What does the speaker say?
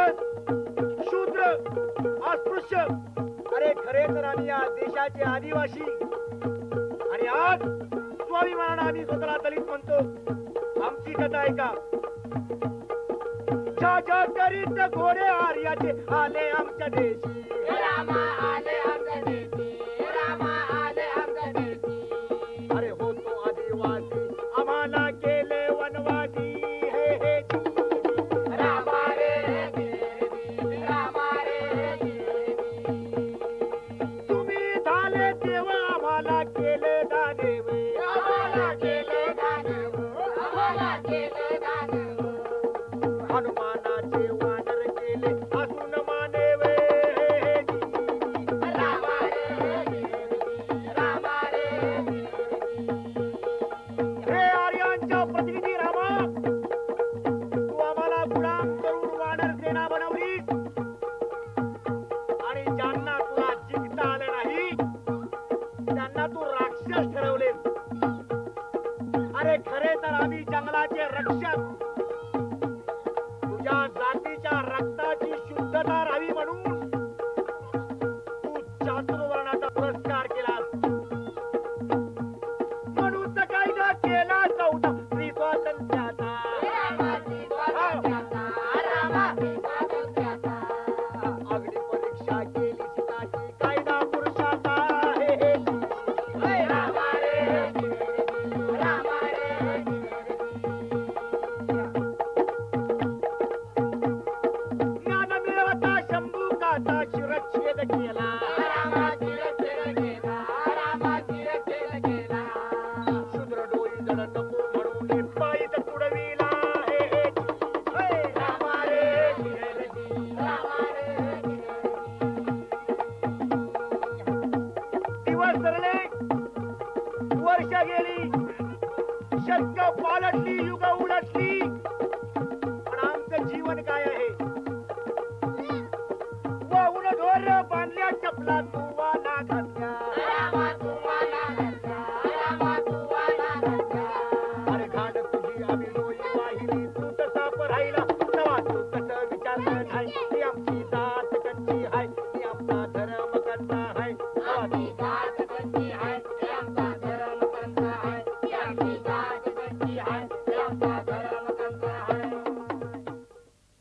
राक्षस, शूद्र, अस्पृश्य, अरे खरे तर आम्ही या देशाचे आदिवासी आणि आज स्वाभिमानाने आम्ही स्वतःला दलित म्हणतो. आमची कथा ऐका. ज्या करीत घोडे आर्याचे आले आमच्या देशी. रामा आले आमच्या देशी, रामा आले आमच्या देशी. अरे होतो आदिवासी आम्हाला केले वनवासी. हे हे रामा रे देवी, रामा रे देवी. तुम्ही झाले तेव्हा आम्हाला केले दानवे. आम्हाला केले दानव, आम्हाला केले दानव. हनुमानाचे वानर केले असून मानेवे. रामा रे देवी, रामा रे देवी. हे आर्यांच्या प्रतिनिधी रामा, तू आम्हाला गुलाम करून वानर सेना बनवलीस आणि ज्यांना तुला जिंकता आलं नाही त्यांना तू राक्षस ठरवलेस. अरे खरे तर आम्ही जंगलाचे रक्षक, तुझ्या जातीच्या रक्ताची शुद्धता राहावी म्हणून तू चातुर्वर्णाचा पुरस्कार केलास. म्हणून तर कायदा केला चौथा स्त्री स्वातंत्र्याचा. रामाची स्वातंत्र्याचा, रामाची स्वातंत्र्याचा. अग्नी परीक्षा केली सीताची कायदा पुरुषाचा. हे हे रामा रे देवी, रामा रे देवी. ज्ञान मिळवता शंभूकाचा शिरच्छेद केला. रामाची रक्षण केला, रामाची रक्षण केला. शूद्र डोई जड नको म्हणून पायीत तुडविला. हे हे रामा रे देवी, रामा रे देवी. दिवस सरले, वर्ष गेली, शतक पालटली, युग उलटली, पण आमचं जीवन काय आहे? वाहून ढोर बांधल्या चपला तुवाला घातल्या. रामा तुम्हाला घातला, रामा तुम्हाला घातला. अरे घाट तुझी आम्ही डोई वाहिली, तू तसा राहिला तवा तू कसं विचारलं नाही. ही आमची जात कच्ची हाय, ही आमचा धर्म कच्चा हाय. तवा आमची जात कच्ची आहे, हे आमचा धर्म कच्चा आहे. ही आमची जात कच्ची आहे, हे आमचा धर्म